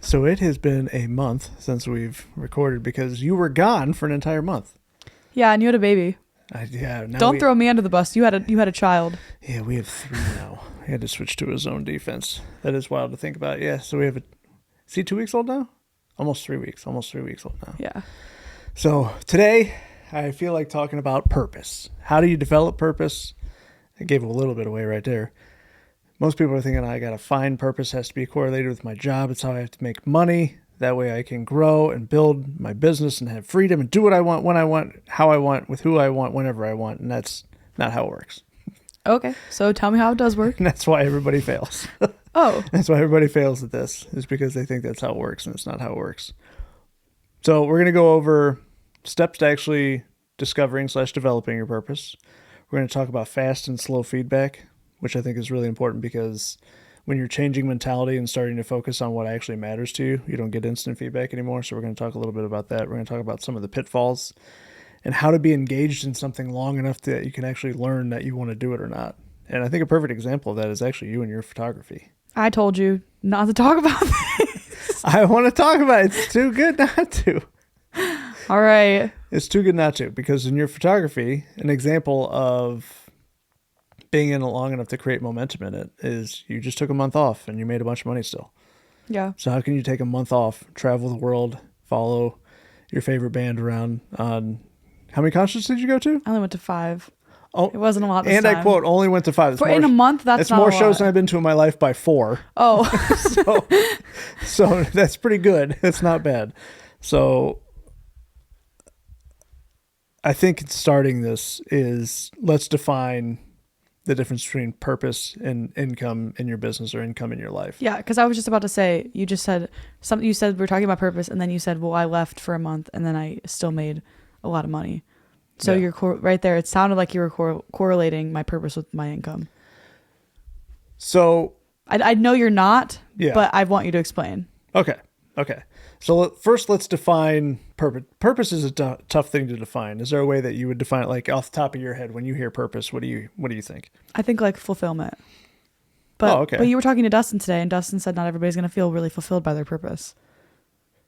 So it has been a month since we've recorded because you were gone for an entire month. Yeah, and you had a baby. Don't throw me under the bus. You had a child. Yeah, we have 3 now. We had to switch to a zone defense. That is wild to think about. Yeah, so we have is he 2 weeks old now? Almost 3 weeks. Almost 3 weeks old now. Yeah. So today, I feel like talking about purpose. How do you develop purpose? I gave a little bit away right there. Most people are thinking I got to find purpose, has to be correlated with my job. It's how I have to make money. That way I can grow and build my business and have freedom and do what I want, when I want, how I want, with who I want, whenever I want. And that's not how it works. Okay, so tell me how it does work. And that's why everybody fails. Oh. That's why everybody fails at this, is because they think that's how it works, and it's not how it works. So we're going to go over steps to actually discovering/developing your purpose. We're going to talk about fast and slow feedback, which I think is really important because when you're changing mentality and starting to focus on what actually matters to you, you don't get instant feedback anymore. So we're going to talk a little bit about that. We're going to talk about some of the pitfalls and how to be engaged in something long enough that you can actually learn that you want to do it or not. And I think a perfect example of that is actually you and your photography. I told you not to talk about this. I want to talk about it. It's too good not to. All right. It's too good not to, because in your photography, an example of being in it long enough to create momentum in it is you just took a month off and you made a bunch of money still. Yeah. So how can you take a month off, travel the world, follow your favorite band around on... How many concerts did you go to? I only went to 5. Oh, it wasn't a lot this and time. I quote, only went to 5. In a month, that's not more a lot. shows than I've been to in my life by 4. Oh. so that's pretty good. It's not bad. So I think starting this is, let's define the difference between purpose and income in your business or income in your life. Yeah, because I was just about to say, you just said something. You said we're talking about purpose, and then you said, well, I left for a month, and then I still made a lot of money. So yeah. you're right there. It sounded like you were correlating my purpose with my income. So I know you're not, yeah. But I want you to explain. Okay. So first, let's define purpose. Purpose is a tough thing to define. Is there a way that you would define it, like off the top of your head, when you hear purpose? What do you think? I think like fulfillment. But, okay. But you were talking to Dustin today, and Dustin said not everybody's going to feel really fulfilled by their purpose.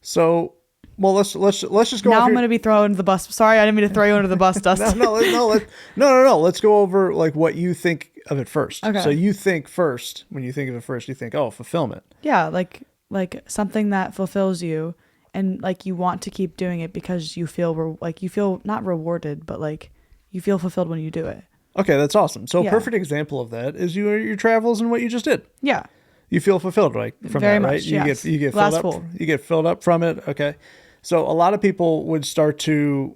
So, well, let's just go. Now I'm going to be thrown under the bus. Sorry, I didn't mean to throw you under the bus, Dustin. No. Let's go over like what you think of it first. Okay. So you think first, when you think of it first, you think, oh, fulfillment. Yeah, like something that fulfills you, and like you want to keep doing it because you feel you feel not rewarded, but like you feel fulfilled when you do it. Okay, that's awesome. So yeah. A perfect example of that is your travels and what you just did. Yeah. You feel fulfilled, right? From Very that, much, right? yes. You get filled up. Full. You get filled up from it. Okay. So a lot of people would start to,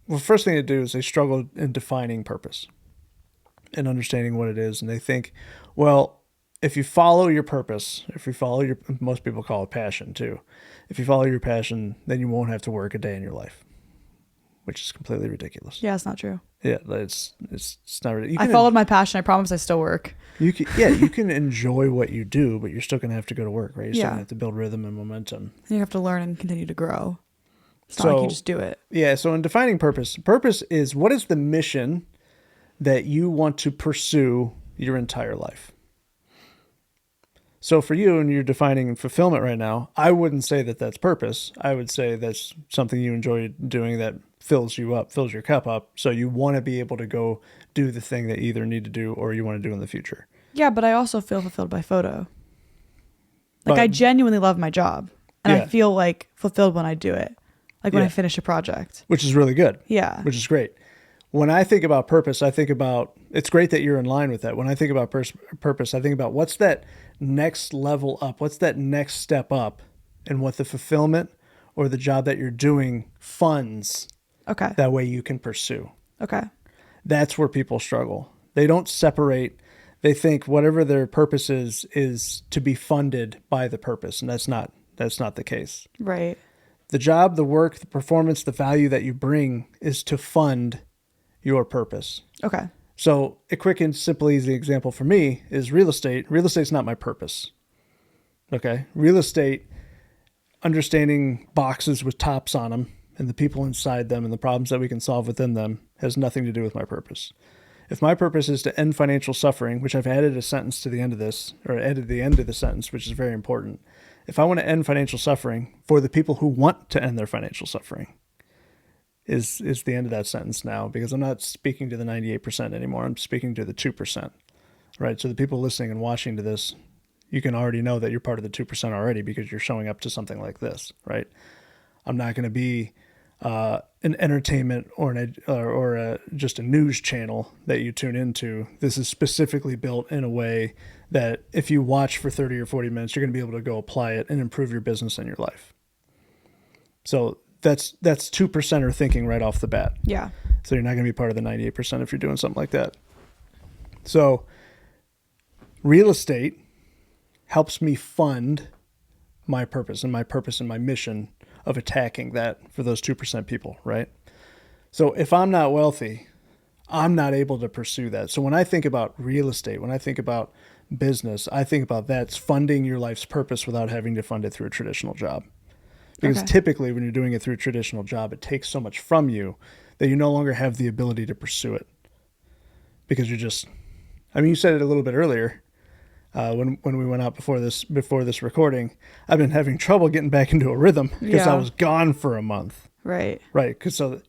well, first thing to do is they struggle in defining purpose and understanding what it is. And they think, well, if you follow your purpose, most people call it passion too. If you follow your passion, then you won't have to work a day in your life, which is completely ridiculous. Yeah, it's not true. Yeah, it's not really. I followed my passion. I promise I still work. You can enjoy what you do, but you're still going to have to go to work, right? You're still going to have to build rhythm and momentum. You have to learn and continue to grow. It's not like you just do it. Yeah, so in defining purpose is what is the mission that you want to pursue your entire life? So for you, and you're defining fulfillment right now, I wouldn't say that that's purpose. I would say that's something you enjoy doing that fills you up, fills your cup up. So you want to be able to go do the thing that you either need to do or you want to do in the future. Yeah, but I also feel fulfilled by photo. Like I genuinely love my job, and I feel like fulfilled when I do it. Like when I finish a project. Which is really good. Yeah. Which is great. When I think about purpose, I think about, it's great that you're in line with that. When I think about purpose, I think about what's that next level up? What's that next step up? And what the fulfillment or the job that you're doing funds. Okay. That way you can pursue. Okay. That's where people struggle. They don't separate. They think whatever their purpose is to be funded by the purpose. And that's not the case. Right. The job, the work, the performance, the value that you bring is to fund your purpose. Okay. So a quick and simple, easy example for me is real estate. Real estate's not my purpose. Okay. Real estate, understanding boxes with tops on them and the people inside them and the problems that we can solve within them has nothing to do with my purpose. If my purpose is to end financial suffering, which I've added a sentence to the end of this, or added the end of the sentence, which is very important. If I want to end financial suffering for the people who want to end their financial suffering, is the end of that sentence now, because I'm not speaking to the 98% anymore. I'm speaking to the 2%, right? So the people listening and watching to this, you can already know that you're part of the 2% already because you're showing up to something like this, right? I'm not going to be an entertainment or just a news channel that you tune into. This is specifically built in a way that if you watch for 30 or 40 minutes, you're going to be able to go apply it and improve your business and your life. So that's 2%er thinking right off the bat. Yeah. So you're not going to be part of the 98% if you're doing something like that. So real estate helps me fund my purpose and my mission of attacking that for those 2% people, right? So if I'm not wealthy, I'm not able to pursue that. So when I think about real estate, when I think about business, I think about that's funding your life's purpose without having to fund it through a traditional job. Because typically when you're doing it through a traditional job, it takes so much from you that you no longer have the ability to pursue it. Because you're just, I mean, you said it a little bit earlier when we went out before this recording. I've been having trouble getting back into a rhythm because I was gone for a month. Right. Right.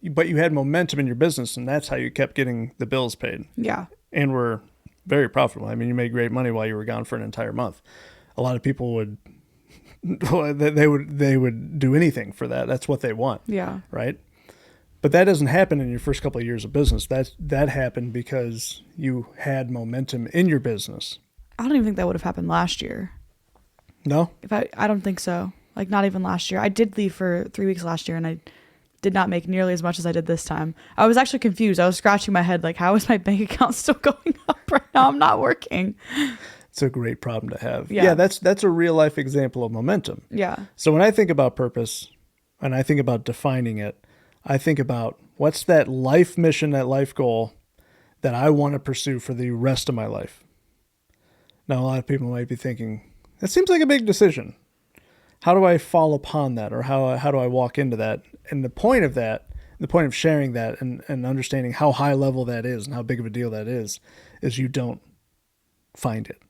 But you had momentum in your business, and that's how you kept getting the bills paid. Yeah. And were very profitable. I mean, you made great money while you were gone for an entire month. A lot of people would do anything for that. That's what they want. Yeah. Right. But that doesn't happen in your first couple of years of business. That happened because you had momentum in your business. I don't even think that would have happened last year. No? I don't think so. Like, not even last year. I did leave for 3 weeks last year, and I did not make nearly as much as I did this time. I was actually confused. I was scratching my head, like, how is my bank account still going up right now? I'm not working. It's a great problem to have. Yeah, that's a real life example of momentum. Yeah. So when I think about purpose and I think about defining it, I think about what's that life mission, that life goal that I want to pursue for the rest of my life. Now, a lot of people might be thinking, that seems like a big decision. How do I fall upon that, or how do I walk into that? And the point of sharing that and understanding how high level that is and how big of a deal that is you don't find it.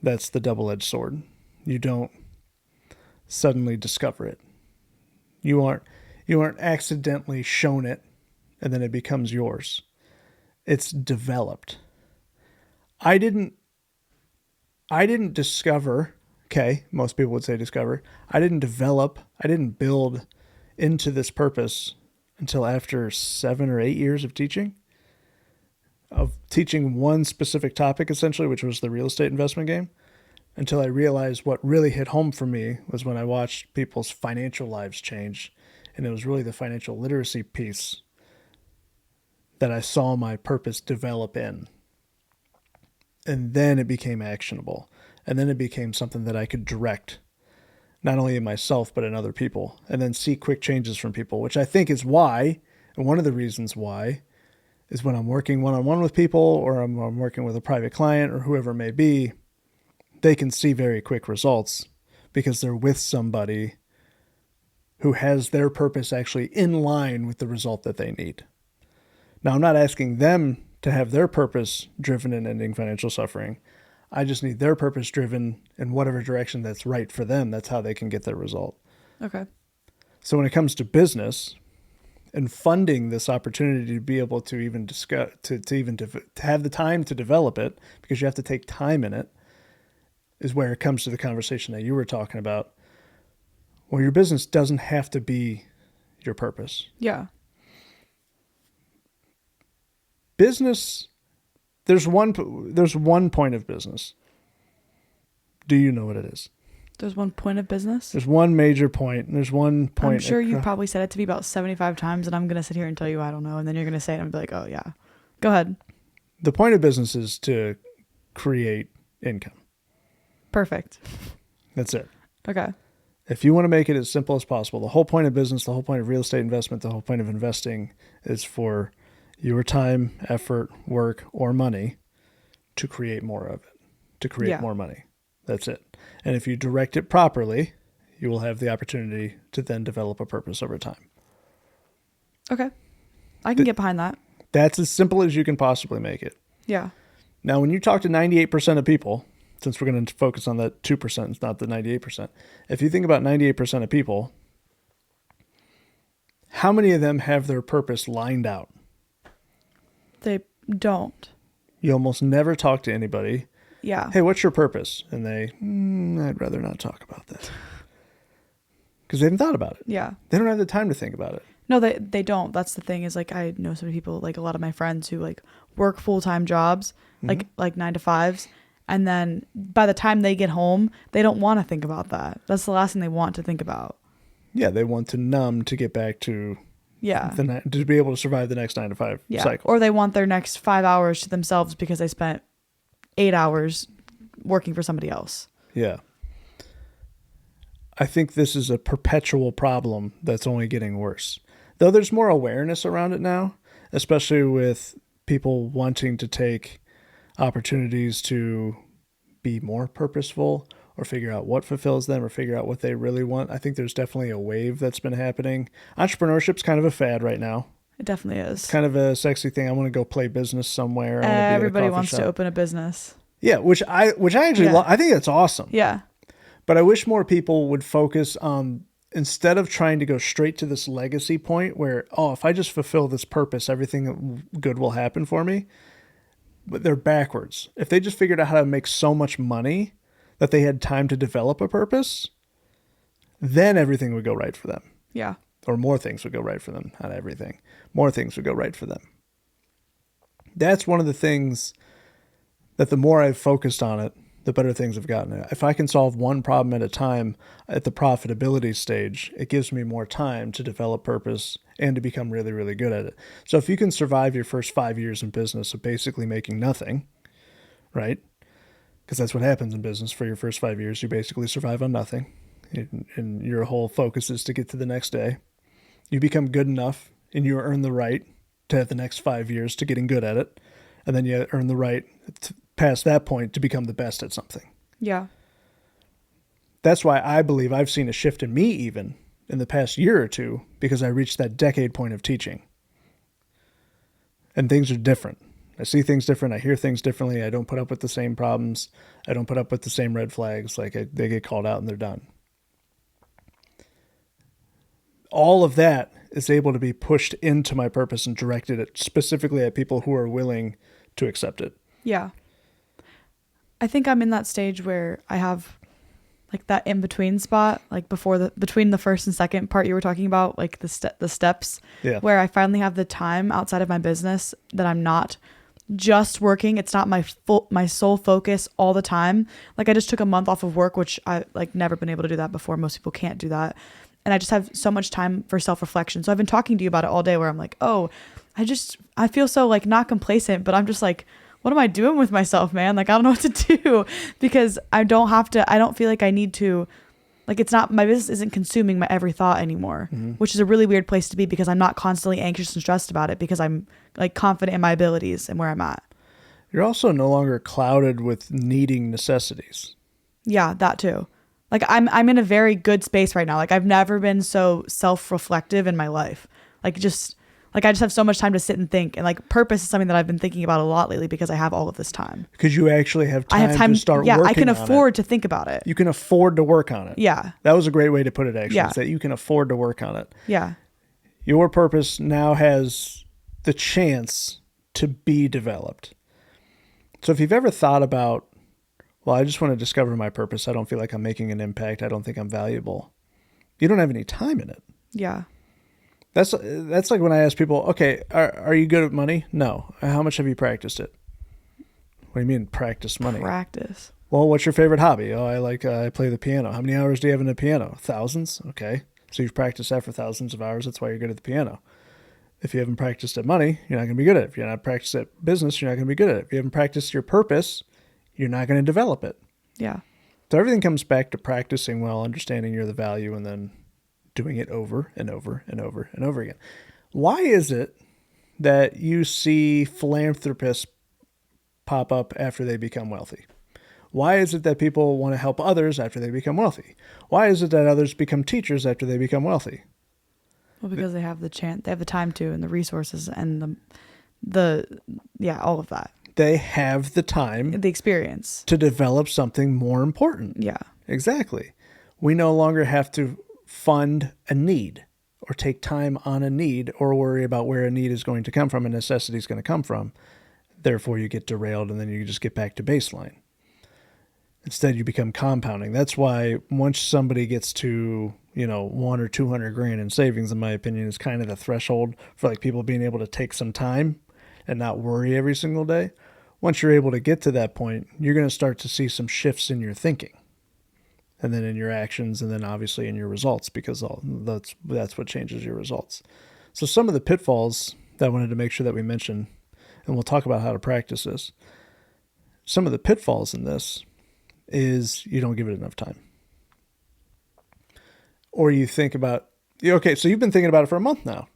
That's the double-edged sword. You don't suddenly discover it. You aren't accidentally shown it and then it becomes yours. It's developed. I didn't discover, okay, most people would say discover. I didn't build into this purpose until after 7 or 8 years of teaching one specific topic, essentially, which was the real estate investment game, until I realized what really hit home for me was when I watched people's financial lives change. And it was really the financial literacy piece that I saw my purpose develop in. And then it became actionable. And then it became something that I could direct, not only in myself, but in other people. And then see quick changes from people, which I think is why, and one of the reasons why, is when I'm working one-on-one with people, or I'm working with a private client, or whoever it may be, they can see very quick results because they're with somebody who has their purpose actually in line with the result that they need. Now, I'm not asking them to have their purpose driven in ending financial suffering. I just need their purpose driven in whatever direction that's right for them. That's how they can get their result. Okay. So when it comes to business and funding this opportunity to be able to even discuss, to have the time to develop it, because you have to take time in it, is where it comes to the conversation that you were talking about. Well, your business doesn't have to be your purpose. Yeah. Business, there's one point of business. Do you know what it is? There's one point of business? There's one major point, and there's one point. I'm sure you probably said it to me about 75 times, and I'm going to sit here and tell you I don't know, and then you're going to say it, and I'm be like, oh, yeah. Go ahead. The point of business is to create income. Perfect. That's it. Okay. If you want to make it as simple as possible, the whole point of business, the whole point of real estate investment, the whole point of investing is for your time, effort, work, or money to create more of it, to create more money. That's it. And if you direct it properly, you will have the opportunity to then develop a purpose over time. Okay. I can get behind that. That's as simple as you can possibly make it. Yeah. Now, when you talk to 98% of people, since we're going to focus on that 2%, not the 98%, if you think about 98% of people, how many of them have their purpose lined out? They don't. You almost never talk to anybody. Yeah. Hey, what's your purpose? And they, I'd rather not talk about that. Because they haven't thought about it. Yeah. They don't have the time to think about it. No, they don't. That's the thing is like I know so many people, like a lot of my friends who like work full-time jobs, like 9 to 5s. And then by the time they get home, they don't want to think about that. That's the last thing they want to think about. Yeah, they want to numb to get back to to be able to survive the next 9 to 5 cycle. Or they want their next 5 hours to themselves because they spent 8 hours working for somebody else. Yeah. I think this is a perpetual problem that's only getting worse. Though there's more awareness around it now, especially with people wanting to take opportunities to be more purposeful or figure out what fulfills them or figure out what they really want. I think there's definitely a wave that's been happening. Entrepreneurship's kind of a fad right now. It definitely is. It's kind of a sexy thing. I want to go play business somewhere. Everybody wants to open a business. Yeah, which I actually I think that's awesome. Yeah. But I wish more people would focus on, instead of trying to go straight to this legacy point where, if I just fulfill this purpose, everything good will happen for me. But they're backwards. If they just figured out how to make so much money that they had time to develop a purpose, then everything would go right for them. Yeah. Or more things would go right for them. Not everything. More things would go right for them. That's one of the things that the more I've focused on it, the better things have gotten. If I can solve one problem at a time at the profitability stage, it gives me more time to develop purpose and to become really, really good at it. So if you can survive your first 5 years in business of basically making nothing, right? Because that's what happens in business for your first 5 years. You basically survive on nothing. And your whole focus is to get to the next day. You become good enough and you earn the right to have the next 5 years to getting good at it. And then you earn the right past that point to become the best at something. Yeah. That's why I believe I've seen a shift in me even in the past year or two, because I reached that decade point of teaching. And things are different. I see things different. I hear things differently. I don't put up with the same problems. I don't put up with the same red flags. They get called out and they're done. All of that is able to be pushed into my purpose and directed at specifically at people who are willing to accept it. Yeah. I think I'm in that stage where I have like that in between spot, like between the first and second part you were talking about, like the steps, where I finally have the time outside of my business that I'm not just working. It's not my sole focus all the time. Like I just took a month off of work, which I like never been able to do that before. Most people can't do that. And I just have so much time for self-reflection. So I've been talking to you about it all day where I'm like, I feel so like not complacent, but I'm just like, what am I doing with myself, man? Like, I don't know what to do because I don't feel like I need to, like, it's not, my business isn't consuming my every thought anymore, which is a really weird place to be because I'm not constantly anxious and stressed about it because I'm like confident in my abilities and where I'm at. You're also no longer clouded with needing necessities. Yeah, that too. Like I'm in a very good space right now. Like I've never been so self-reflective in my life. I just have so much time to sit and think, and like purpose is something that I've been thinking about a lot lately because I have all of this time. Because you actually have time to start working on it. Yeah, I can afford to think about it. You can afford to work on it. Yeah. That was a great way to put it, actually. Yeah. Is that you can afford to work on it. Yeah. Your purpose now has the chance to be developed. So if you've ever thought about, well, I just want to discover my purpose. I don't feel like I'm making an impact. I don't think I'm valuable. You don't have any time in it. Yeah. That's like when I ask people, okay, are you good at money? No. How much have you practiced it? What do you mean practice money? Practice. Well, what's your favorite hobby? Oh, I play the piano. How many hours do you have in the piano? Thousands? Okay. So you've practiced that for thousands of hours. That's why you're good at the piano. If you haven't practiced at money, you're not going to be good at it. If you're not practiced at business, you're not going to be good at it. If you haven't practiced your purpose, you're not going to develop it. Yeah. So everything comes back to practicing well, understanding you're the value, and then doing it over and over and over and over again. Why is it that you see philanthropists pop up after they become wealthy? Why is it that people want to help others after they become wealthy? Why is it that others become teachers after they become wealthy? Well, because they have the chance, they have the time to, and the resources and all of that. They have the time, The experience to develop something more important. Yeah. Exactly. We no longer have to fund a need or take time on a need or worry about where a need is going to come from, a necessity is going to come from. Therefore, you get derailed and then you just get back to baseline. Instead, you become compounding. That's why once somebody gets to, 1 or 200 grand in savings, in my opinion, is kind of the threshold for like people being able to take some time and not worry every single day. Once you're able to get to that point, you're going to start to see some shifts in your thinking, and then in your actions, and then obviously in your results, because that's what changes your results. So some of the pitfalls that I wanted to make sure that we mention, and we'll talk about how to practice this. Some of the pitfalls in this is you don't give it enough time. Or you think about, okay, so you've been thinking about it for a month now.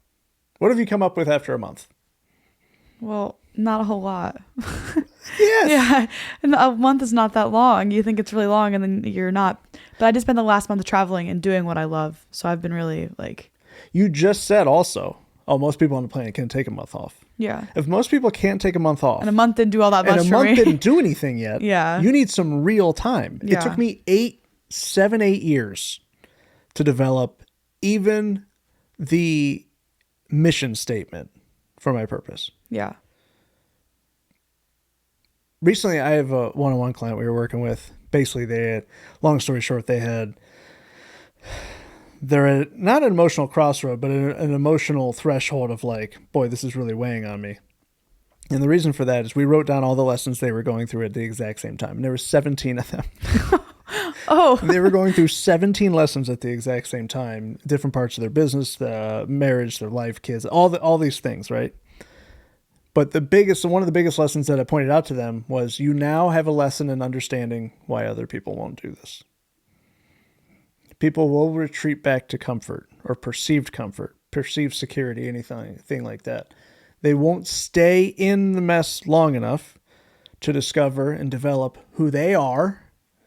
What have you come up with after a month? Well, not a whole lot. Yes. Yeah. And a month is not that long. You think it's really long and then you're not. But I just spent the last month traveling and doing what I love. So I've been really like. You just said also, most people on the planet can't take a month off. Yeah. If most people can't take a month off. And a month didn't do all that much for me. And a month didn't do anything yet. Yeah. You need some real time. Yeah. It took me 8 years to develop even the mission statement for my purpose. Yeah. Recently, I have a one-on-one client we were working with. Basically, long story short, they're at not an emotional crossroad, but an emotional threshold of like, boy, this is really weighing on me. And the reason for that is we wrote down all the lessons they were going through at the exact same time. And there were 17 of them. Oh. They were going through 17 lessons at the exact same time, different parts of their business, the marriage, their life, kids, all these things, right? But one of the biggest lessons that I pointed out to them was you now have a lesson in understanding why other people won't do this. People will retreat back to comfort, perceived security, anything like that. They won't stay in the mess long enough to discover and develop who they are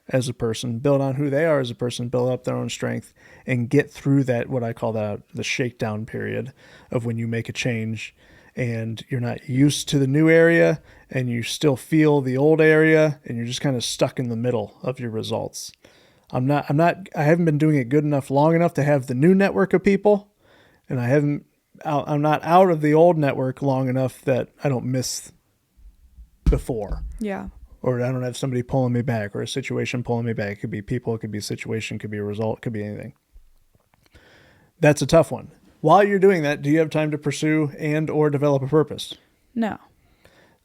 as a person, build on who they are as a person, build up their own strength, and get through that, what I call the shakedown period of when you make a change and you're not used to the new area and you still feel the old area and you're just kind of stuck in the middle of your results. I haven't been doing it good enough long enough to have the new network of people, and I'm not out of the old network long enough that I don't miss before. Yeah. Or I don't have somebody pulling me back or a situation pulling me back. It could be people, it could be a situation, it could be a result, it could be anything. That's a tough one. While you're doing that, do you have time to pursue and or develop a purpose? No.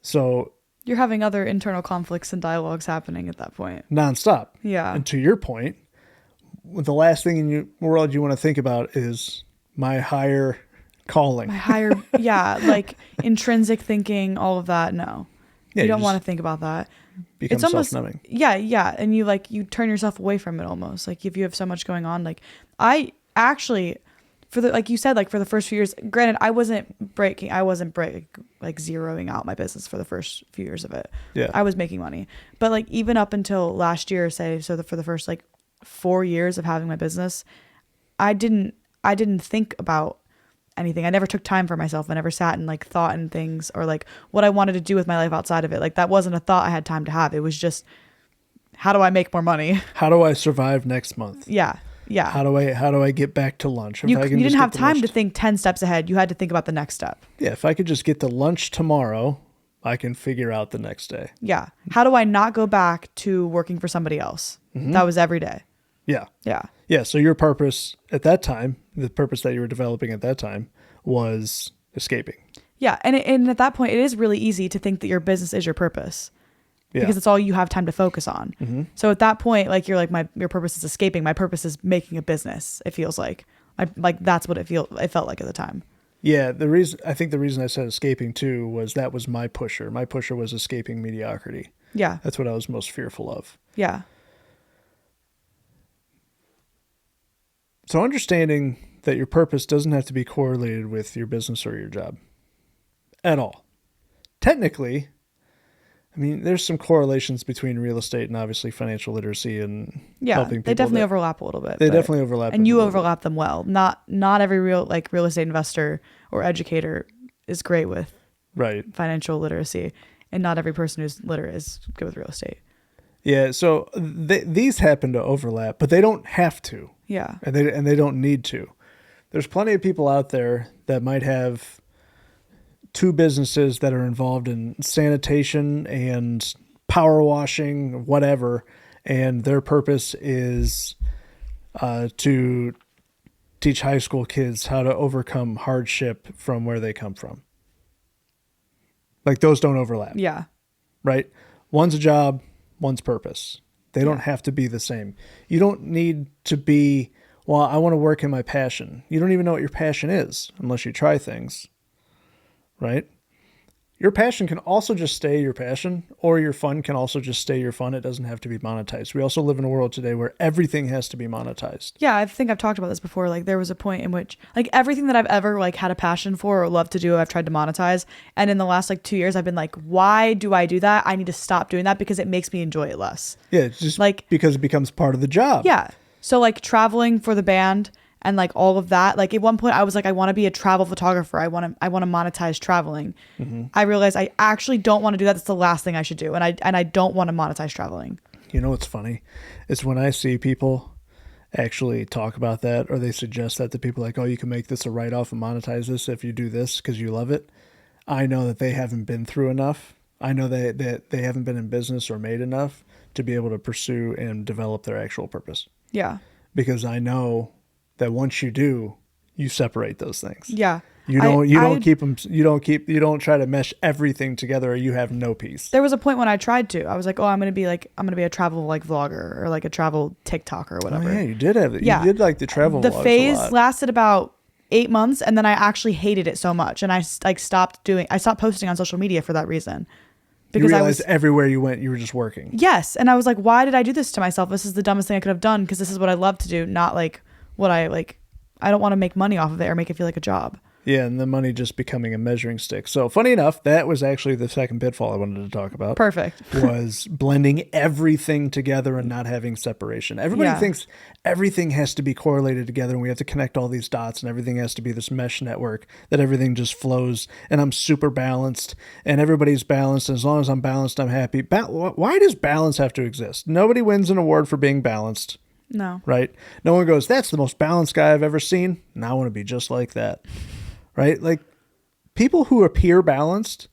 So you're having other internal conflicts and dialogues happening at that point. Nonstop. Yeah. And to your point, the last thing in your world you want to think about is my higher calling. Yeah, like intrinsic thinking, all of that. No. Yeah, you don't want to think about that. It's almost self-numbing. Yeah. And you turn yourself away from it almost. Like if you have so much going on, like I actually, like you said, like for the first few years, granted, I wasn't zeroing out my business for the first few years of it. Yeah. I was making money. But like even up until last year, for the first like 4 years of having my business, I didn't think about anything. I never took time for myself. I never sat and like thought in things or like what I wanted to do with my life outside of it. Like that wasn't a thought I had time to have. It was just, how do I make more money? How do I survive next month? Yeah. How do I get back to lunch? You didn't have time to think 10 steps ahead. You had to think about the next step. Yeah. If I could just get to lunch tomorrow, I can figure out the next day. Yeah. How do I not go back to working for somebody else? Mm-hmm. That was every day. Yeah. Yeah. Yeah. So your purpose at that time, the purpose that you were developing at that time was escaping. Yeah. And at that point, it is really easy to think that your business is your purpose. Yeah. Because it's all you have time to focus on. Mm-hmm. So at that point, like you're like, your purpose is escaping. My purpose is making a business. It feels like that's what it felt like at the time. Yeah. The reason I said escaping too was that was my pusher. My pusher was escaping mediocrity. Yeah. That's what I was most fearful of. Yeah. So understanding that your purpose doesn't have to be correlated with your business or your job at all. Technically, I mean, there's some correlations between real estate and obviously financial literacy and helping people. They definitely overlap a little bit. They definitely overlap. And you overlap them well. Not every real estate investor or educator is great with Right. financial literacy, and not every person who's literate is good with real estate. Yeah. So these happen to overlap, but they don't have to. Yeah. And they don't need to. There's plenty of people out there that might have two businesses that are involved in sanitation and power washing, whatever, and their purpose is to teach high school kids how to overcome hardship from where they come from. Like those don't overlap, Yeah. right? One's a job, one's purpose. They don't Yeah. have to be the same. You don't need to be, well, I want to work in my passion. You don't even know what your passion is unless you try things, right? Your passion can also just stay your passion, or your fun can also just stay your fun. It doesn't have to be monetized. We also live in a world today where everything has to be monetized. Yeah, I think I've talked about this before. Like there was a point in which like everything that I've ever like had a passion for or loved to do, I've tried to monetize. And in the last like 2 years, I've been like, why do I do that? I need to stop doing that because it makes me enjoy it less. Yeah, it's just Like- because it becomes part of the job. Yeah. So like traveling for the band and like all of that. Like at one point I was like, I want to be a travel photographer. I want to monetize traveling. I realized I actually don't want to do that. That's the last thing I should do. And I don't want to monetize traveling. You know what's funny? It's when I see people actually talk about that, or they suggest that to people, like, oh, you can make this a write-off and monetize this if you do this because you love it. I know that they haven't been through enough. I know that they haven't been in business or made enough to be able to pursue and develop their actual purpose. Yeah. Because I know that once you do, you separate those things. Yeah. You don't keep them. You don't try to mesh everything together, or you have no peace. There was a point when I tried to. I was like, oh, I'm gonna be a travel like vlogger or like a travel TikToker or whatever. Oh, yeah, you did have it. Yeah. You did like the travel. The vlogs phase a lot. lasted about 8 months, and then I actually hated it so much, and I stopped posting on social media for that reason. You realized everywhere you went, you were just working. Yes, and I was like, why did I do this to myself? This is the dumbest thing I could have done because this is what I love to do, not like what I like. I don't want to make money off of it or make it feel like a job. Yeah, and the money just becoming a measuring stick. So funny enough, that was actually the second pitfall I wanted to talk about. Perfect. Was blending everything together and not having separation. Everybody thinks everything has to be correlated together and we have to connect all these dots and everything has to be this mesh network that everything just flows and I'm super balanced and everybody's balanced. And as long as I'm balanced, I'm happy. Why does balance have to exist? Nobody wins an award for being balanced. No. Right? No one goes, that's the most balanced guy I've ever seen. And I want to be just like that. Right? Like people who appear balanced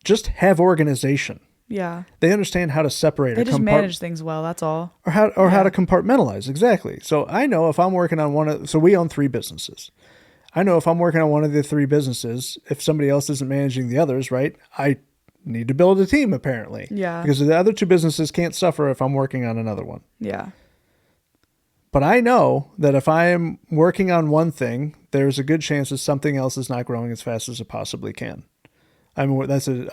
just have organization. Yeah. They understand how to separate. They just manage things well. That's all. Or how to compartmentalize. Exactly. So I know if I'm working on so we own 3 businesses. I know if I'm working on one of the 3 businesses, if somebody else isn't managing the others, right? I need to build a team apparently. Yeah. Because the other 2 businesses can't suffer if I'm working on another one. Yeah. But I know that if I am working on one thing, there's a good chance that something else is not growing as fast as it possibly can. I mean, that's an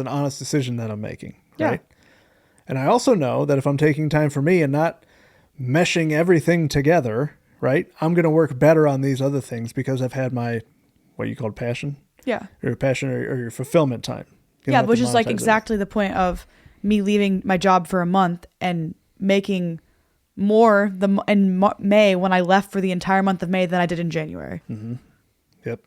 honest decision that I'm making, right? Yeah. And I also know that if I'm taking time for me and not meshing everything together, right, I'm going to work better on these other things because I've had my, what you called passion? Yeah. Your passion or your fulfillment time. Yeah, which is like exactly the point of me leaving my job for a month and making more in May when I left for the entire month of May than I did in January. Mm-hmm. Yep.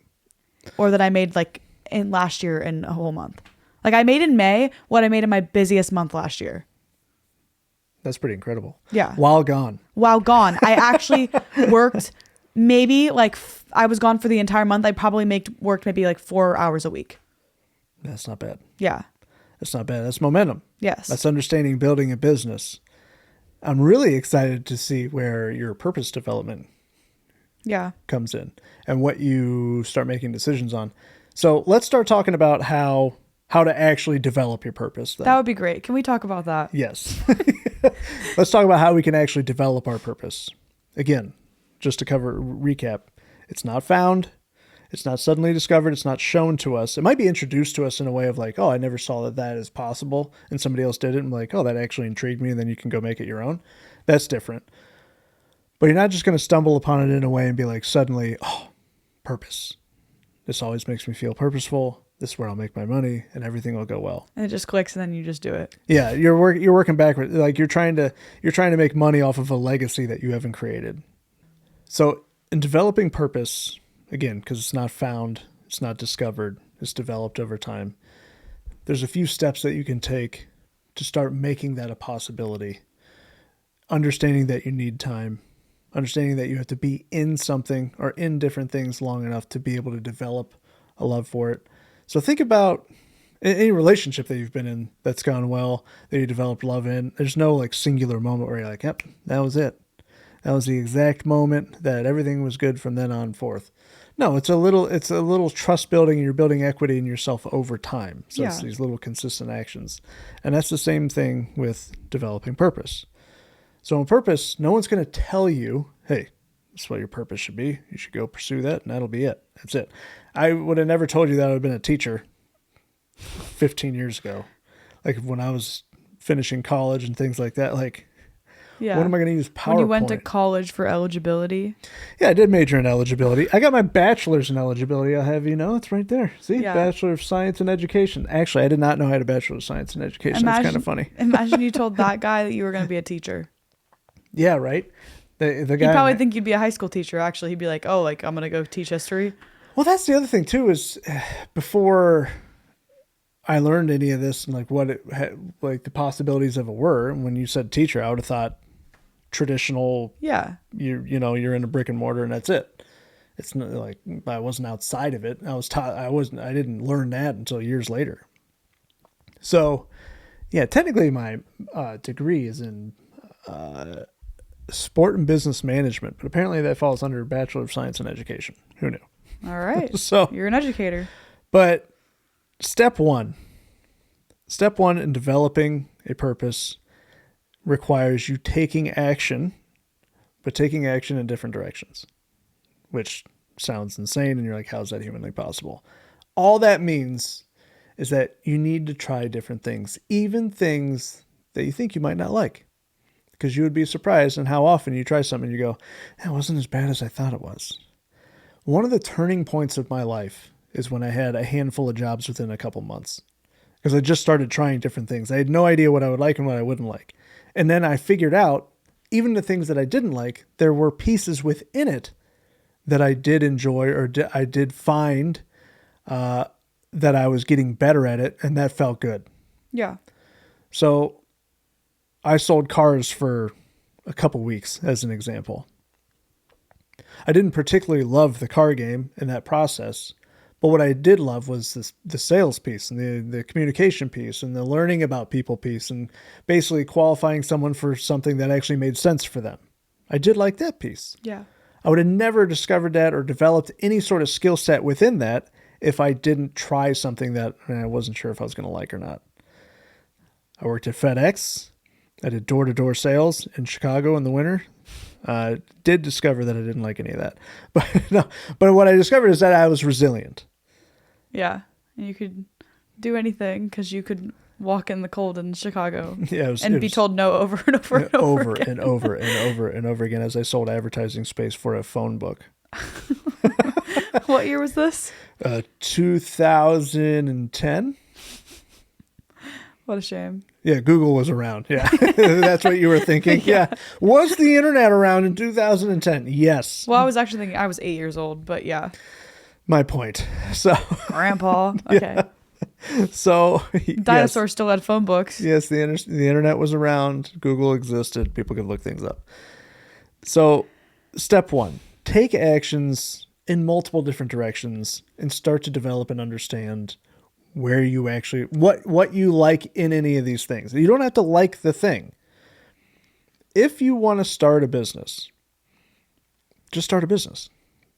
Or that I made like in last year in a whole month. Like I made in May what I made in my busiest month last year. That's pretty incredible. Yeah. While gone. I actually worked maybe like I was gone for the entire month. I probably worked maybe like 4 hours a week. That's not bad. Yeah. That's not bad. That's momentum. Yes. That's understanding building a business. I'm really excited to see where your purpose development comes in and what you start making decisions on. So let's start talking about how to actually develop your purpose. Then. That would be great. Can we talk about that? Yes. Let's talk about how we can actually develop our purpose. Again, just to recap, it's not found. It's not suddenly discovered. It's not shown to us. It might be introduced to us in a way of like, oh, I never saw that is possible. And somebody else did it. And like, oh, that actually intrigued me. And then you can go make it your own. That's different. But you're not just going to stumble upon it in a way and be like, suddenly, oh, purpose. This always makes me feel purposeful. This is where I'll make my money and everything will go well. And it just clicks and then you just do it. Yeah. You're working backwards. Like you're trying to make money off of a legacy that you haven't created. So in developing purpose, again, because it's not found, it's not discovered, is developed over time. There's a few steps that you can take to start making that a possibility. Understanding that you need time, understanding that you have to be in something or in different things long enough to be able to develop a love for it. So think about any relationship that you've been in that's gone well, that you developed love in. There's no like singular moment where you're like, yep, that was it. That was the exact moment that everything was good from then on forth. No, it's a little trust building, and you're building equity in yourself over time. So it's these little consistent actions. And that's the same thing with developing purpose. So in purpose, no one's going to tell you, hey, this is what your purpose should be. You should go pursue that, and that'll be it. That's it. I would have never told you that I would have been a teacher 15 years ago. Like when I was finishing college and things like that, like, what am I going to use PowerPoint? When you went to college for eligibility? Yeah, I did major in eligibility. I got my bachelor's in eligibility. I'll have you know, it's right there. See, Bachelor of Science in Education. Actually, I did not know I had a Bachelor of Science in Education. That's kind of funny. Imagine you told that guy that you were going to be a teacher. Yeah, right. The guy. He'd probably think you'd be a high school teacher. Actually, he'd be like, "Oh, like I'm going to go teach history." Well, that's the other thing too. Is before I learned any of this and like what it had, like the possibilities of it were. When you said teacher, I would have thought traditional. Yeah. You're in a brick and mortar and that's it. It's not like I wasn't outside of it. I was taught. I didn't learn that until years later. So, yeah, technically my degree is in sport and business management, but apparently that falls under Bachelor of Science in Education. Who knew? All right. So you're an educator. But step one in developing a purpose requires you taking action, but taking action in different directions, which sounds insane. And you're like, how's that humanly possible? All that means is that you need to try different things, even things that you think you might not like, because you would be surprised in how often you try something and you go, it wasn't as bad as I thought it was. One of the turning points of my life is when I had a handful of jobs within a couple months, because I just started trying different things. I had no idea what I would like and what I wouldn't like. And then I figured out, even the things that I didn't like, there were pieces within it that I did enjoy, or I did find that I was getting better at it, and that felt good. Yeah. So I sold cars for a couple weeks as an example. I didn't particularly love the car game in that process, but what I did love was the sales piece and the communication piece and the learning about people piece and basically qualifying someone for something that actually made sense for them. I did like that piece. Yeah. I would have never discovered that or developed any sort of skill set within that if I didn't try something that I wasn't sure if I was going to like or not. I worked at FedEx. I did door-to-door sales in Chicago in the winter. Did discover that I didn't like any of that. But what I discovered is that I was resilient. Yeah. And you could do anything because you could walk in the cold in Chicago be told no over and over and over again. and over and over and over again as I sold advertising space for a phone book. What year was this? 2010. What a shame. Yeah, Google was around. Yeah, that's what you were thinking. Yeah. Was the internet around in 2010? Yes. Well, I was actually thinking I was 8 years old, but yeah. My point. So. Grandpa. Okay. So. Dinosaurs still had phone books. Yes, the internet was around. Google existed. People could look things up. So, step one, take actions in multiple different directions and start to develop and understand where you actually, what you like in any of these things. You don't have to like the thing. If you want to start a business, just start a business.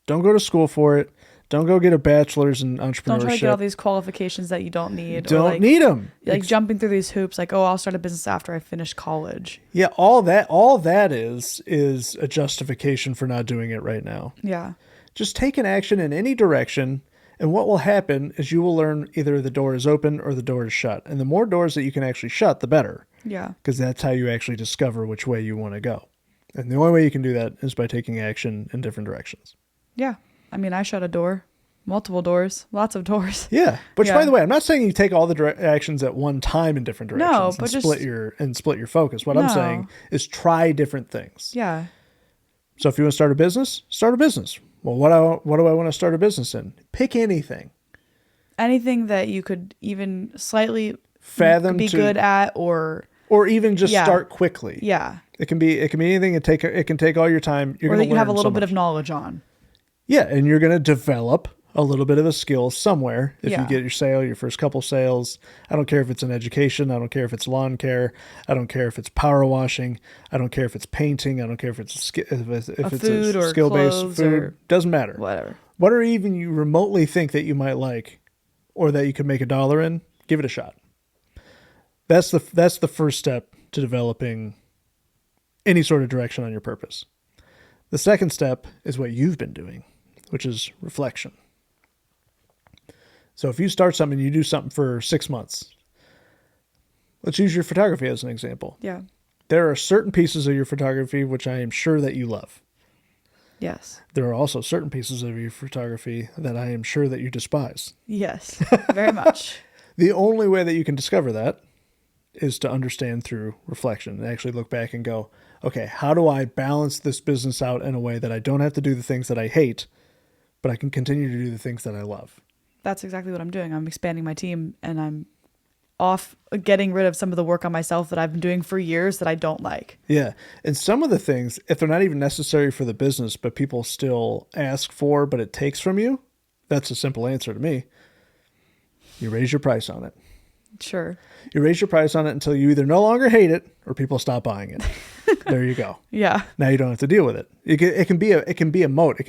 Don't go to school for it. Don't go get a bachelor's in entrepreneurship. Don't try to get all these qualifications that you don't need. Don't need them. Like jumping through these hoops, like, oh, I'll start a business after I finish college. Yeah, all that is a justification for not doing it right now. Yeah. Just take an action in any direction. And what will happen is you will learn either the door is open or the door is shut. And the more doors that you can actually shut, the better. Yeah. Because that's how you actually discover which way you want to go. And the only way you can do that is by taking action in different directions. Yeah. I mean, I shut a door, multiple doors, lots of doors. Yeah. Which, by the way, I'm not saying you take all the actions at one time in different directions. No, but split your focus. What I'm saying is try different things. Yeah. So if you want to start a business, start a business. Well, what do I want to start a business in? Pick anything. anything that you could even slightly fathom be good at, or even just start quickly. Yeah. It can be anything. It can take all your time. You're Or going that to you learn have a little so bit much. of knowledge on. Yeah, and you're going to develop a little bit of a skill somewhere if Yeah. you get your first couple sales. I don't care if it's in education. I don't care if it's lawn care. I don't care if it's power washing. I don't care if it's painting. I don't care if it's if it's food a or skill-based clothes food. or Doesn't matter. Whatever. Whatever even you remotely think that you might like or that you could make $1 in, give it a shot. That's the first step to developing any sort of direction on your purpose. The second step is what you've been doing, which is reflection. So if you start something, you do something for 6 months. Let's use your photography as an example. Yeah. There are certain pieces of your photography which I am sure that you love. Yes. There are also certain pieces of your photography that I am sure that you despise. Yes. Very much. The only way that you can discover that is to understand through reflection and actually look back and go, okay, how do I balance this business out in a way that I don't have to do the things that I hate, but I can continue to do the things that I love? That's exactly what I'm doing. I'm expanding my team, and I'm off getting rid of some of the work on myself that I've been doing for years that I don't like. Yeah. And some of the things, if they're not even necessary for the business, but people still ask for, but it takes from you, that's a simple answer to me. You raise your price on it. Sure. You raise your price on it until you either no longer hate it or people stop buying it. There you go. Yeah. Now you don't have to deal with it. It can be a moat. It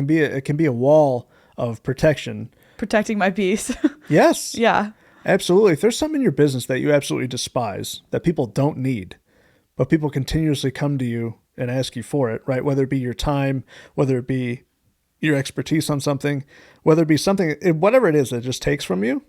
can be a wall of protection. Protecting my peace. Yes. Yeah. Absolutely. If there's something in your business that you absolutely despise, that people don't need, but people continuously come to you and ask you for it, right? Whether it be your time, whether it be your expertise on something, whether it be something, whatever it is that it just takes from you,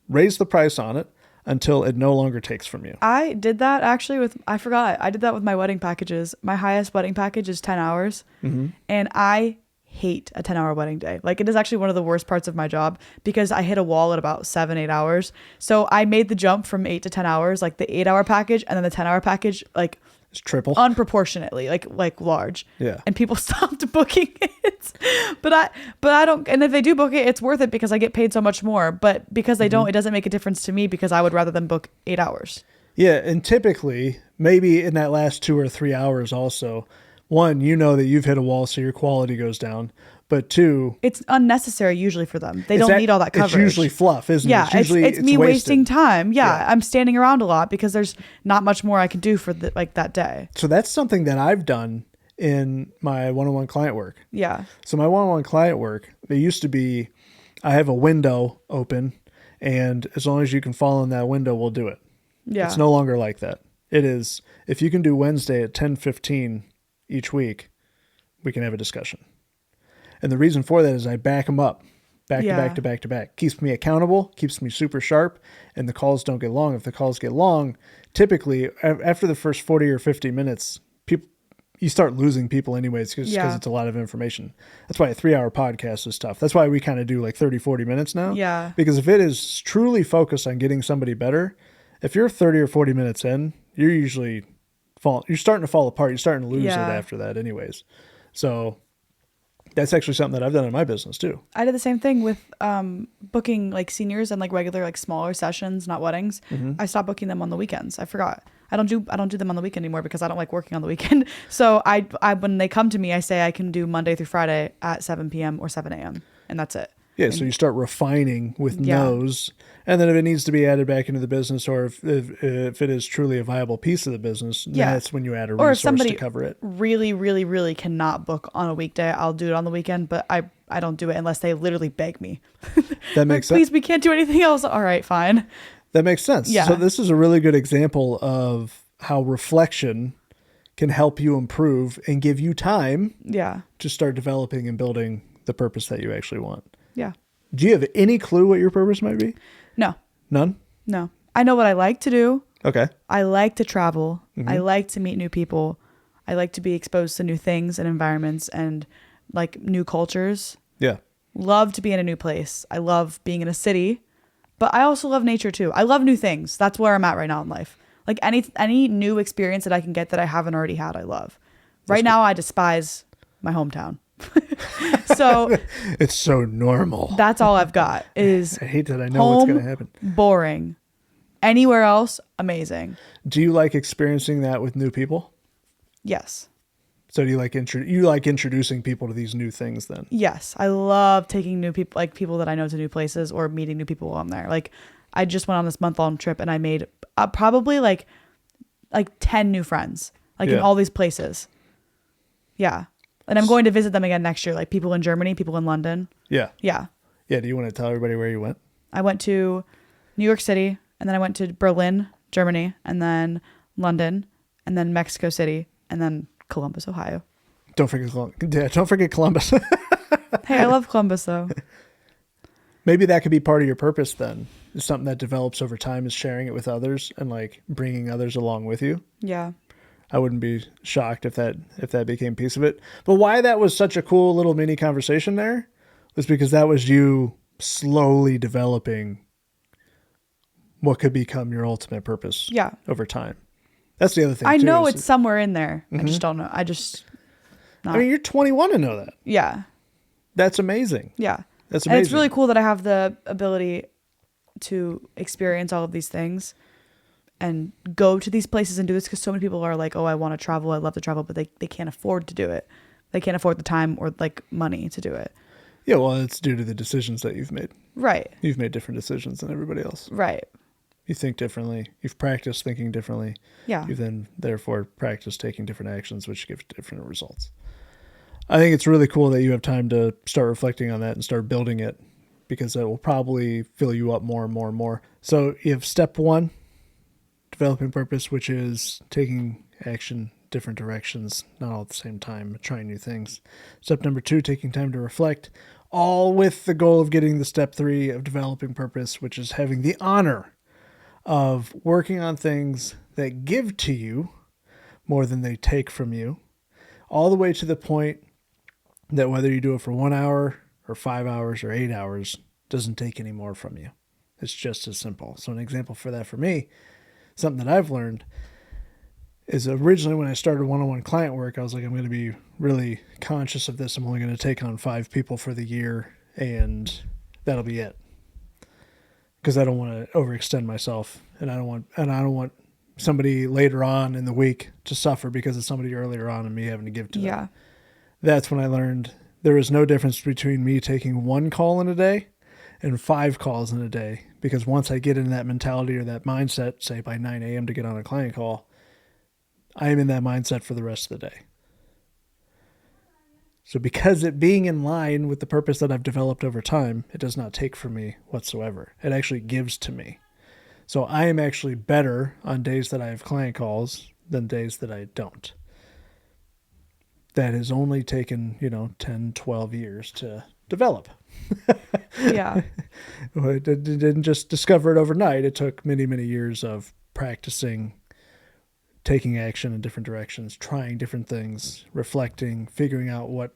raise the price on it until it no longer takes from you. I did that actually I forgot. I did that with my wedding packages. My highest wedding package is 10 hours. Mm-hmm. And I hate a 10-hour wedding day. Like, it is actually one of the worst parts of my job because I hit a wall at about 7-8 hours. So I made the jump from 8 to 10 hours, like the 8-hour package, and then the 10-hour package, like it's triple, unproportionately, like large. Yeah. And people stopped booking it. But I don't, and if they do book it, it's worth it because I get paid so much more. But because they don't, it doesn't make a difference to me because I would rather them book 8 hours. Yeah. And typically, maybe in that last 2 or 3 hours also, one, you know that you've hit a wall, so your quality goes down. But two, it's unnecessary usually for them. They don't need all that coverage. It's usually fluff, isn't it? Yeah, it's me wasting time. Yeah, Yeah, I'm standing around a lot because there's not much more I can do for that day. So that's something that I've done in my one-on-one client work. Yeah. So my one-on-one client work, it used to be, I have a window open, and as long as you can fall in that window, we'll do it. Yeah. It's no longer like that. It is, if you can do Wednesday at 10:15 each week, we can have a discussion. And the reason for that is I back them up, back to back to back to back. Keeps me accountable, keeps me super sharp, and the calls don't get long. If the calls get long, typically after the first 40 or 50 minutes, you start losing people anyways because it's a lot of information. That's why a 3-hour podcast is tough. That's why we kind of do like 30, 40 minutes now. Yeah. Because if it is truly focused on getting somebody better, if you're 30 or 40 minutes in, you're starting to fall apart. You're starting to lose it after that anyways. So that's actually something that I've done in my business too. I did the same thing with booking like seniors and like regular like smaller sessions, not weddings. Mm-hmm. I stopped booking them on the weekends. I forgot. I don't do them on the weekend anymore because I don't like working on the weekend. So I when they come to me, I say I can do Monday through Friday at 7 p.m. or 7 a.m. and that's it. Yeah, so you start refining with no's, and then if it needs to be added back into the business, or if it is truly a viable piece of the business, that's when you add a resource to cover it. Really, really, really cannot book on a weekday, I'll do it on the weekend, but I don't do it unless they literally beg me. That makes sense. Please, we can't do anything else. All right, fine. That makes sense. Yeah. So this is a really good example of how reflection can help you improve and give you time to start developing and building the purpose that you actually want. Yeah. Do you have any clue what your purpose might be? No. None? No. I know what I like to do. Okay. I like to travel. Mm-hmm. I like to meet new people. I like to be exposed to new things and environments and like new cultures. Yeah. Love to be in a new place. I love being in a city, but I also love nature too. I love new things. That's where I'm at right now in life. Like any new experience that I can get that I haven't already had, I love. Right now, I despise my hometown. So It's so normal. that's all I've got is I hate that I know what's going to home, happen. boring. Anywhere else, amazing. Do you like experiencing that with new people? Yes. So do you like you like introducing people to these new things then? Yes. I love taking new people, like people that I know to new places or meeting new people while I'm there. Like I just went on this month-long trip and I made probably like 10 new friends, like in all these places. Yeah. And I'm going to visit them again next year, like people in Germany, people in London. Yeah. Yeah. Yeah. Do you want to tell everybody where you went? I went to New York City, and then I went to Berlin, Germany, and then London, and then Mexico City, and then Columbus, Ohio. Don't forget Columbus. Yeah, don't forget Columbus. Hey, I love Columbus though. Maybe that could be part of your purpose then. It's something that develops over time is sharing it with others and like bringing others along with you. Yeah. I wouldn't be shocked if that became a piece of it. But why that was such a cool little mini conversation there was because that was you slowly developing what could become your ultimate purpose over time. That's the other thing. I too, know it's somewhere in there. Mm-hmm. I just don't know. I mean, you're 21 to know that. Yeah. That's amazing. Yeah. That's And amazing. it's really cool that I have the ability to experience all of these things and go to these places and do this, because so many people are like, oh, I want to travel. I love to travel, but they can't afford to do it. They can't afford the time or like money to do it. Yeah, well, it's due to the decisions that you've made. Right. You've made different decisions than everybody else. Right. You think differently. You've practiced thinking differently. Yeah. You've then, therefore, practiced taking different actions, which give different results. I think it's really cool that you have time to start reflecting on that and start building it, because that will probably fill you up more and more and more. So you have step 1, developing purpose, which is taking action, different directions, not all at the same time, trying new things. Step number 2, taking time to reflect, all with the goal of getting the step 3 of developing purpose, which is having the honor of working on things that give to you more than they take from you, all the way to the point that whether you do it for 1 hour or 5 hours or 8 hours doesn't take any more from you. It's just as simple. So an example for that for me, something that I've learned is originally when I started one-on-one client work, I was like, I'm going to be really conscious of this. I'm only going to take on 5 people for the year and that'll be it. Because I don't want to overextend myself, and I don't want somebody later on in the week to suffer because of somebody earlier on and me having to give to them. Yeah. That's when I learned there is no difference between me taking 1 call in a day and 5 calls in a day. Because once I get in that mentality or that mindset, say by 9 a.m. to get on a client call, I am in that mindset for the rest of the day. So because it being in line with the purpose that I've developed over time, it does not take from me whatsoever. It actually gives to me. So I am actually better on days that I have client calls than days that I don't. That has only taken, 10, 12 years to develop. Yeah. I didn't just discover it overnight. It took many, many years of practicing, taking action in different directions, trying different things, reflecting, figuring out what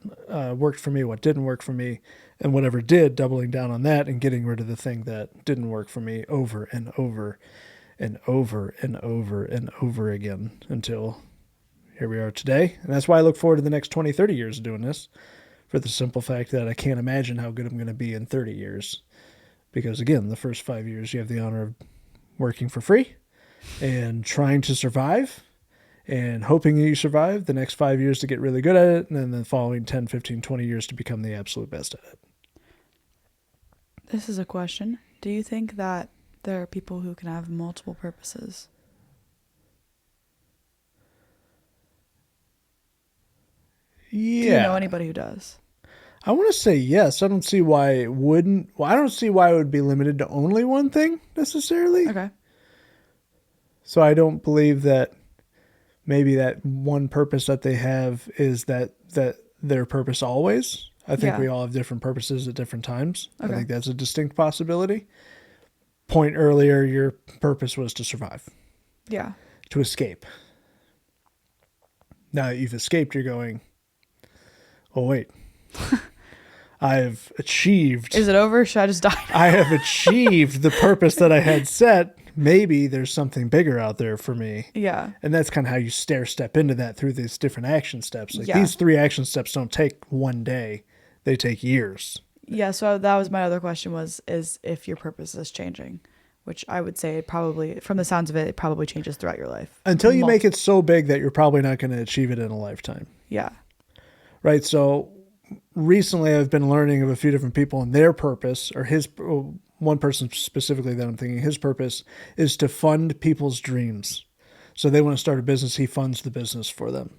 worked for me, what didn't work for me, and whatever did, doubling down on that and getting rid of the thing that didn't work for me over and over and over and over and over again until here we are today. And that's why I look forward to the next 20, 30 years of doing this, for the simple fact that I can't imagine how good I'm going to be in 30 years. Because again, the first 5 years you have the honor of working for free and trying to survive and hoping you survive, the next 5 years to get really good at it, and then the following 10, 15, 20 years to become the absolute best at it. This is a question. Do you think that there are people who can have multiple purposes? Yeah. Do you know anybody who does? I want to say yes. I don't see why it wouldn't. Well, I don't see why it would be limited to only one thing necessarily. Okay. So I don't believe that maybe that one purpose that they have is that their purpose always. I think we all have different purposes at different times. Okay. I think that's a distinct possibility. Point earlier, your purpose was to survive. Yeah. To escape. Now that you've escaped, you're going, oh, wait. I've achieved. Is it over? Should I just die? I have achieved the purpose that I had set maybe there's something bigger out there for me. Yeah. And that's kind of how you step into that through these different action steps. Like Yeah. these 3 action steps don't take one day. They take years. Yeah. So that was my other question is if your purpose is changing, which I would say probably, from the sounds of it, it probably changes throughout your life. Until you make it so big that you're probably not going to achieve it in a lifetime. Yeah. Right. So recently I've been learning of a few different people and their purpose, or one person specifically that I'm thinking his purpose is to fund people's dreams. So they want to start a business. He funds the business for them.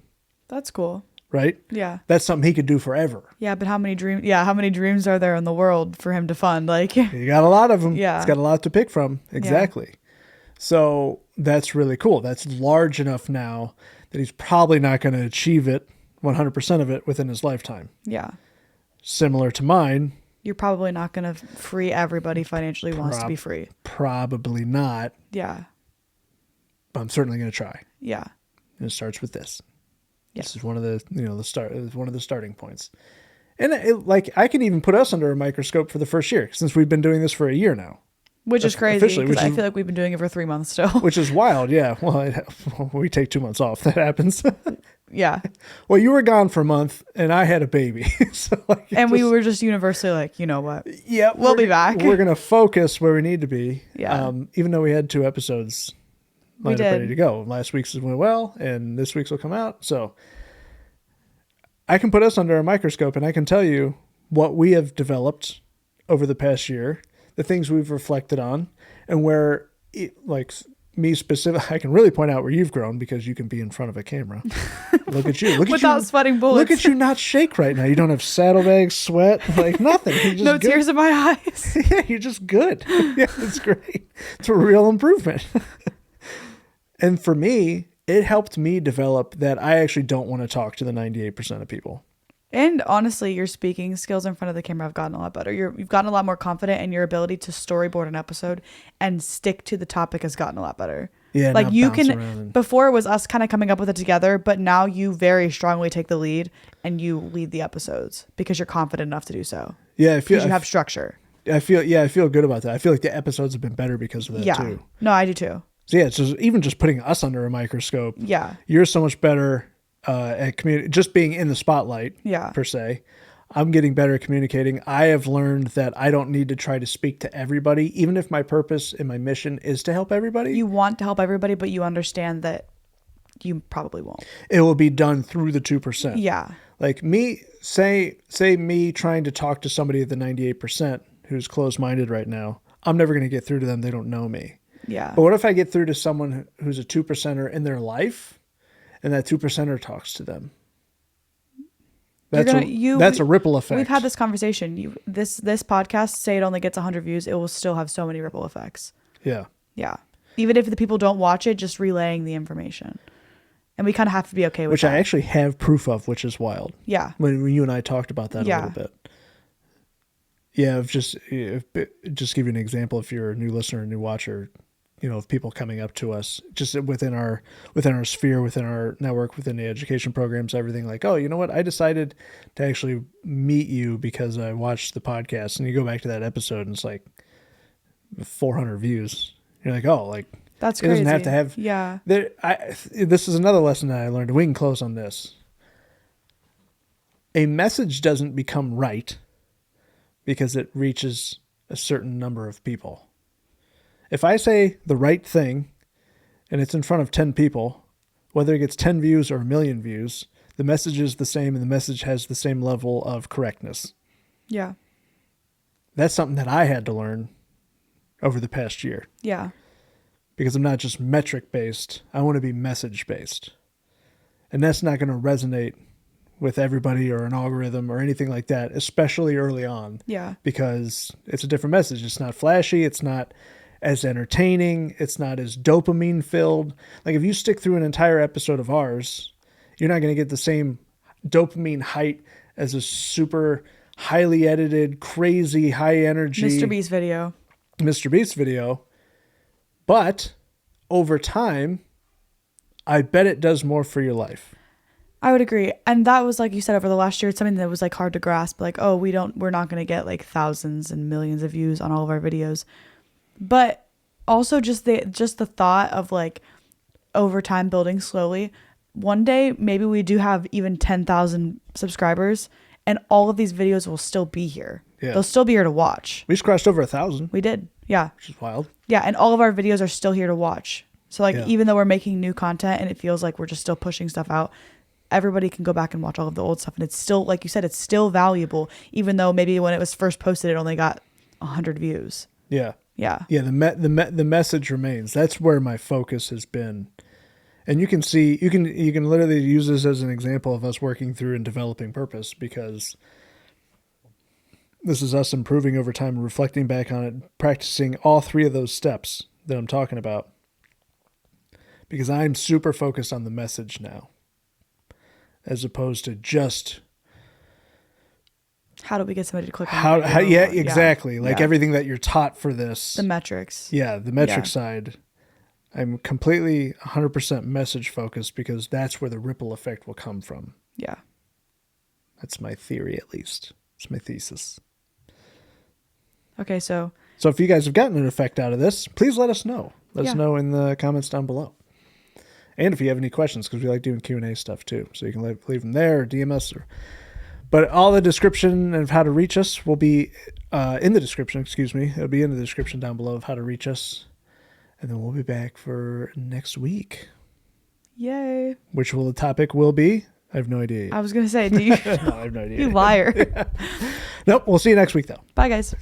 That's cool. Right? Yeah. That's something he could do forever. Yeah, but how many dreams are there in the world for him to fund? Like, you got a lot of them. Yeah. He's got a lot to pick from. Exactly. Yeah. So that's really cool. That's large enough now that he's probably not going to achieve it, 100% of it, within his lifetime. Yeah. Similar to mine. You're probably not going to free everybody financially who wants to be free. Probably not. Yeah. But I'm certainly going to try. Yeah. And it starts with this. Yeah. This is one of the starting points. And I can even put us under a microscope for the first year, since we've been doing this for a year now. Which is crazy, because I feel like we've been doing it for 3 months still. Which is wild, yeah. Well, we take 2 months off. That happens. Yeah. Well, you were gone for a month, and I had a baby. So we were just universally like, you know what? Yeah, we'll be back. We're going to focus where we need to be. Yeah. Even though we had 2 episodes lined up ready to go. Last week's went well, and this week's will come out. So I can put us under a microscope, and I can tell you what we have developed over the past year, the things we've reflected on, and where, me specific, I can really point out where you've grown because you can be in front of a camera. Look at you. Without sweating bullets. Look at you not shake right now. You don't have saddlebags, sweat, nothing. You're just no good. tears in my eyes. Yeah, you're just good. Yeah, it's great. It's a real improvement. And for me, it helped me develop that I actually don't want to talk to the 98% of people. And honestly, your speaking skills in front of the camera have gotten a lot better. You've gotten a lot more confident, and your ability to storyboard an episode and stick to the topic has gotten a lot better. Yeah, like you can. Before it was us kind of coming up with it together, but now you very strongly take the lead and you lead the episodes because you're confident enough to do so. Yeah, because you have structure. I feel good about that. I feel like the episodes have been better because of that too. No, I do too. So yeah, it's even just putting us under a microscope. Yeah, you're so much better at just being in the spotlight. Yeah, per se. I'm getting better at communicating. I have learned that I don't need to try to speak to everybody, even if my purpose and my mission is to help everybody. You want to help everybody, but you understand that you probably won't. It will be done through the 2%. Yeah. Like me, say me trying to talk to somebody at the 98% who's closed-minded right now. I'm never going to get through to them. They don't know me. Yeah. But what if I get through to someone who's a 2%er in their life, and that 2%er talks to them? That's a ripple effect. We've had this conversation. This podcast, say it only gets 100 views, it will still have so many ripple effects. Yeah. Yeah. Even if the people don't watch it, just relaying the information. And we kind of have to be okay with which that. I actually have proof of, which is wild. Yeah. When you and I talked about that a little bit. Yeah, just give you an example, if you're a new listener, a new watcher, of people coming up to us just within our sphere, within our network, within the education programs, everything, like, oh, you know what? I decided to actually meet you because I watched the podcast, and you go back to that episode and it's like 400 views. You're like, oh, like that's crazy. It doesn't have to have. Yeah. This is another lesson that I learned. We can close on this. A message doesn't become right because it reaches a certain number of people. If I say the right thing and it's in front of 10 people, whether it gets 10 views or 1 million views, the message is the same and the message has the same level of correctness. Yeah. That's something that I had to learn over the past year. Yeah. Because I'm not just metric based. I want to be message based. And that's not going to resonate with everybody or an algorithm or anything like that, especially early on. Yeah. Because it's a different message. It's not flashy. It's not as entertaining. It's not as dopamine filled. Like if you stick through an entire episode of ours, you're not going to get the same dopamine height as a super highly edited, crazy, high energy Mr. Beast video. But over time, I bet it does more for your life. I would agree. And that was, like you said, over the last year, it's something that was like hard to grasp. Like, oh, we're not going to get like thousands and millions of views on all of our videos. But also just the thought of like over time building slowly. One day maybe we do have even 10,000 subscribers, and all of these videos will still be here. Yeah. They'll still be here to watch. We just crossed over 1,000. We did. Yeah. Which is wild. Yeah, and all of our videos are still here to watch. So like Yeah. even though we're making new content and it feels like we're just still pushing stuff out, everybody can go back and watch all of the old stuff, and it's still, like you said, it's still valuable, even though maybe when it was first posted it only got 100 views. Yeah. Yeah. Yeah, the message remains. That's where my focus has been. And you can see, you can literally use this as an example of us working through and developing purpose, because this is us improving over time and reflecting back on it, practicing all three of those steps that I'm talking about. Because I'm super focused on the message now, as opposed to just how do we get somebody to click on how the video? yeah, exactly. Like Yeah. everything that you're taught for this. The metrics. Yeah, the metric Yeah. side. I'm completely 100% message focused, because that's where the ripple effect will come from. Yeah. That's my theory, at least. It's my thesis. Okay, so if you guys have gotten an effect out of this, please let us know. Let us Yeah. know in the comments down below. And if you have any questions, because we like doing Q&A stuff too. So you can leave them there or DM us. But all the description of how to reach us will be in the description, It'll be in the description down below of how to reach us. And then we'll be back for next week. yay. Which the topic will be? I have no idea. I was going to say, do you No, I have no idea. you liar. Nope, we'll see you next week though. Bye guys.